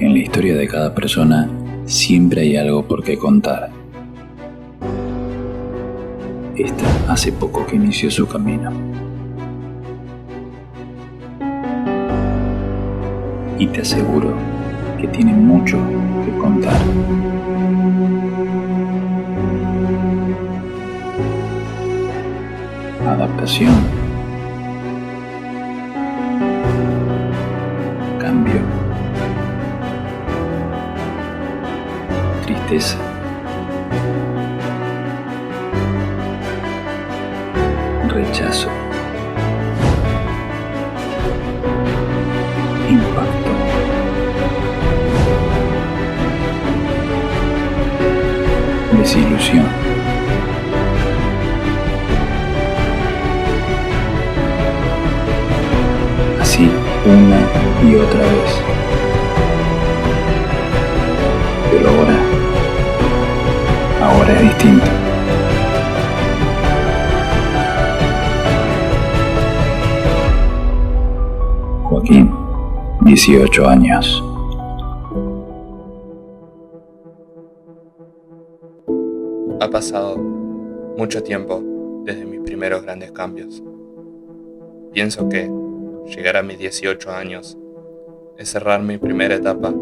En la historia de cada persona siempre hay algo por qué contar. Esta hace poco que inició su camino. Y te aseguro que tiene mucho que contar. Adaptación. Cambio. Tristeza. Rechazo. Impacto. Desilusión. Así una y otra vez. Pero ahora es distinto. Joaquín, 18 años. Ha pasado mucho tiempo desde mis primeros grandes cambios. Pienso que llegar a mis 18 años es cerrar mi primera etapa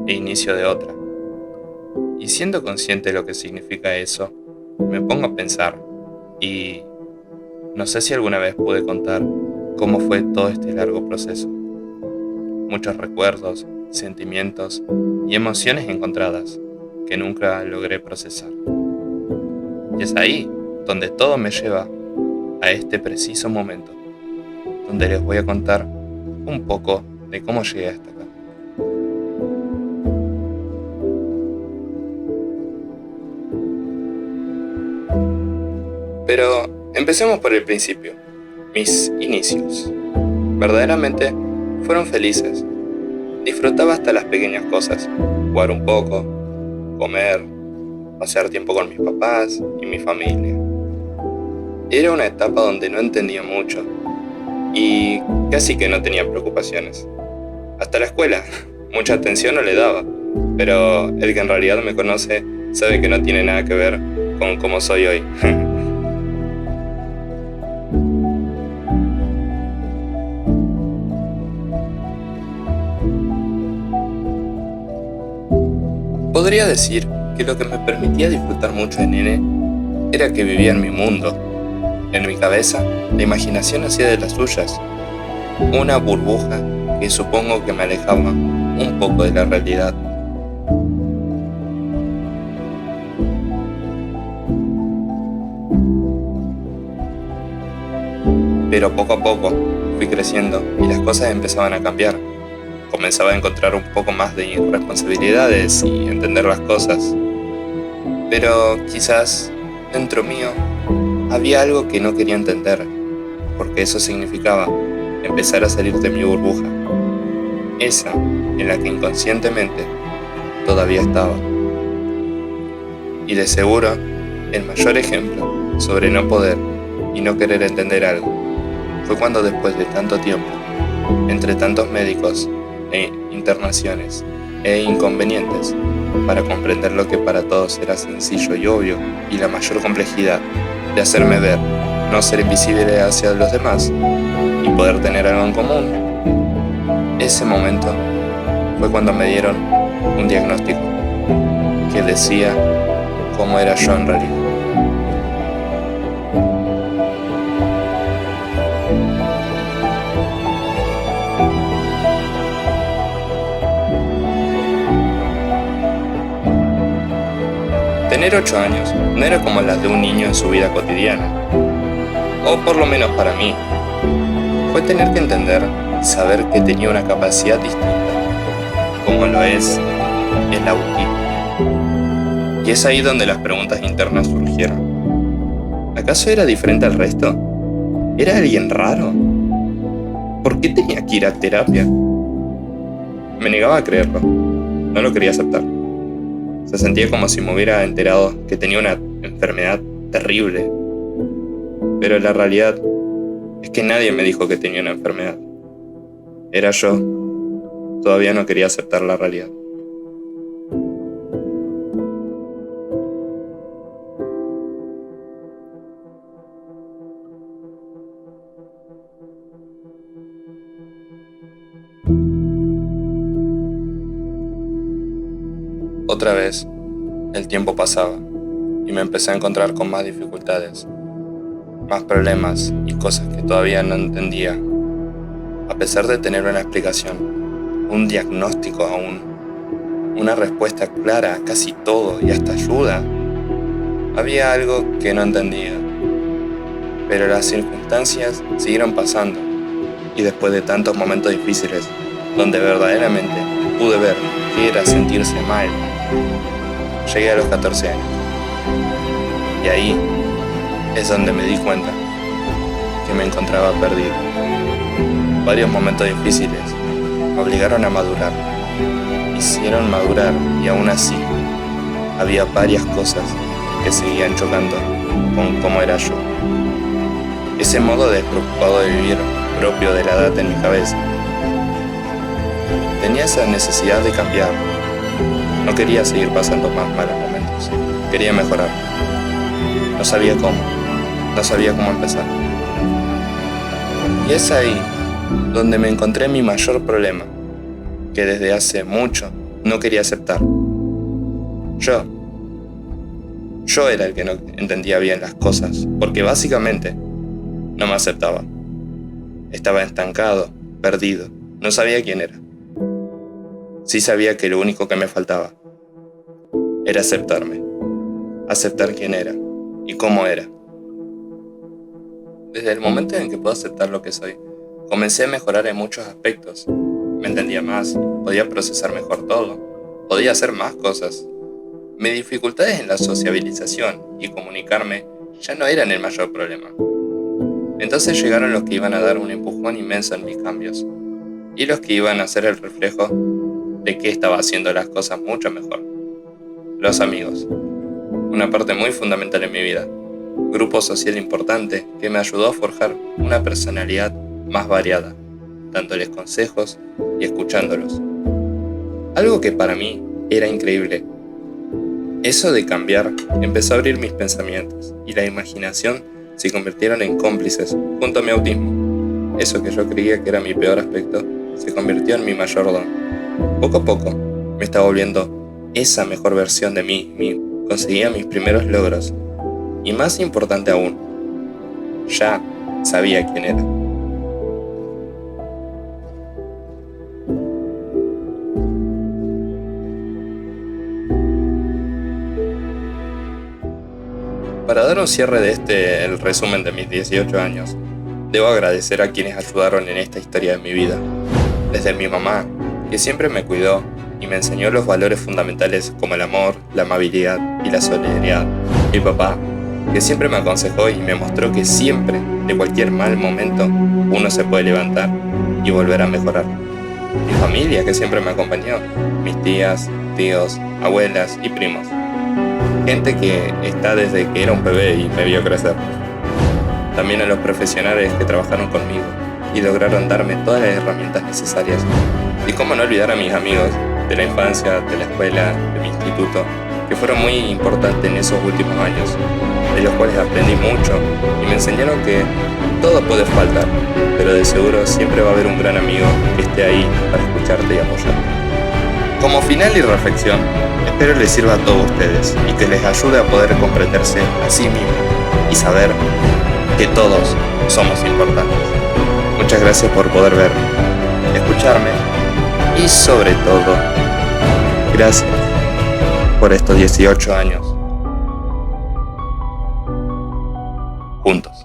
e inicio de otra. Y siendo consciente de lo que significa eso, me pongo a pensar y no sé si alguna vez pude contar cómo fue todo este largo proceso. Muchos recuerdos, sentimientos y emociones encontradas que nunca logré procesar. Y es ahí donde todo me lleva a este preciso momento, donde les voy a contar un poco de cómo llegué hasta acá. Pero empecemos por el principio, mis inicios. Verdaderamente fueron felices. Disfrutaba hasta las pequeñas cosas, jugar un poco, comer, pasar tiempo con mis papás y mi familia. Era una etapa donde no entendía mucho y casi que no tenía preocupaciones. Hasta la escuela, mucha atención no le daba, pero el que en realidad me conoce sabe que no tiene nada que ver con cómo soy hoy. Podría decir que lo que me permitía disfrutar mucho de nene era que vivía en mi mundo. En mi cabeza, la imaginación hacía de las suyas. Una burbuja que supongo que me alejaba un poco de la realidad. Pero poco a poco fui creciendo y las cosas empezaban a cambiar. Comenzaba a encontrar un poco más de responsabilidades y entender las cosas. Pero quizás dentro mío había algo que no quería entender, porque eso significaba empezar a salir de mi burbuja, esa en la que inconscientemente todavía estaba. Y de seguro, el mayor ejemplo sobre no poder y no querer entender algo fue cuando después de tanto tiempo, entre tantos médicos e internaciones e inconvenientes, para comprender lo que para todos era sencillo y obvio, y la mayor complejidad de hacerme ver, no ser invisible hacia los demás y poder tener algo en común, ese momento fue cuando me dieron un diagnóstico que decía cómo era yo en realidad. Tener 8 años no era como las de un niño en su vida cotidiana, o por lo menos para mí. Fue tener que entender y saber que tenía una capacidad distinta, como lo es el autismo. Y es ahí donde las preguntas internas surgieron. ¿Acaso era diferente al resto? ¿Era alguien raro? ¿Por qué tenía que ir a terapia? Me negaba a creerlo, no lo quería aceptar. Se sentía como si me hubiera enterado que tenía una enfermedad terrible. Pero la realidad es que nadie me dijo que tenía una enfermedad. Era yo, todavía no quería aceptar la realidad. Otra vez, el tiempo pasaba y me empecé a encontrar con más dificultades, más problemas y cosas que todavía no entendía. A pesar de tener una explicación, un diagnóstico aún, una respuesta clara a casi todo y hasta ayuda, había algo que no entendía. Pero las circunstancias siguieron pasando y después de tantos momentos difíciles, donde verdaderamente pude ver qué era sentirse mal, llegué a los 14 años. Y ahí es donde me di cuenta que me encontraba perdido. Varios momentos difíciles me obligaron a madurar, me hicieron madurar y aún así había varias cosas que seguían chocando con cómo era yo. Ese modo despreocupado de vivir propio de la edad en mi cabeza. Tenía esa necesidad de cambiar. No quería seguir pasando más malos momentos. Quería mejorar. No sabía cómo. No sabía cómo empezar. Y es ahí donde me encontré mi mayor problema, que desde hace mucho no quería aceptar. Yo era el que no entendía bien las cosas, porque básicamente no me aceptaba. Estaba estancado, perdido, no sabía quién era. Sí sabía que lo único que me faltaba era aceptarme, aceptar quién era y cómo era. Desde el momento en que puedo aceptar lo que soy, comencé a mejorar en muchos aspectos. Me entendía más, podía procesar mejor todo, podía hacer más cosas. Mis dificultades en la sociabilización y comunicarme ya no eran el mayor problema. Entonces llegaron los que iban a dar un empujón inmenso en mis cambios, y los que iban a ser el reflejo de que estaba haciendo las cosas mucho mejor. Los amigos, una parte muy fundamental en mi vida, grupo social importante que me ayudó a forjar una personalidad más variada, dándoles consejos y escuchándolos. Algo que para mí era increíble. Eso de cambiar empezó a abrir mis pensamientos y la imaginación se convirtieron en cómplices junto a mi autismo. Eso que yo creía que era mi peor aspecto se convirtió en mi mayor don. Poco a poco me estaba volviendo esa mejor versión de mí mismo. Conseguía mis primeros logros y más importante aún, ya sabía quién era. Para dar un cierre de el resumen de mis 18 años, debo agradecer a quienes ayudaron en esta historia de mi vida. Desde mi mamá, que siempre me cuidó y me enseñó los valores fundamentales como el amor, la amabilidad y la solidaridad. Mi papá, que siempre me aconsejó y me mostró que siempre, de cualquier mal momento, uno se puede levantar y volver a mejorar. Mi familia, que siempre me acompañó, mis tías, tíos, abuelas y primos. Gente que está desde que era un bebé y me vio crecer. También a los profesionales que trabajaron conmigo y lograron darme todas las herramientas necesarias. Y cómo no olvidar a mis amigos de la infancia, de la escuela, de mi instituto, que fueron muy importantes en esos últimos años, de los cuales aprendí mucho y me enseñaron que todo puede faltar, pero de seguro siempre va a haber un gran amigo que esté ahí para escucharte y apoyarte. Como final y reflexión, espero les sirva a todos ustedes y que les ayude a poder comprenderse a sí mismos y saber que todos somos importantes. Muchas gracias por poder verme, escucharme y sobre todo, gracias por estos 18 años juntos.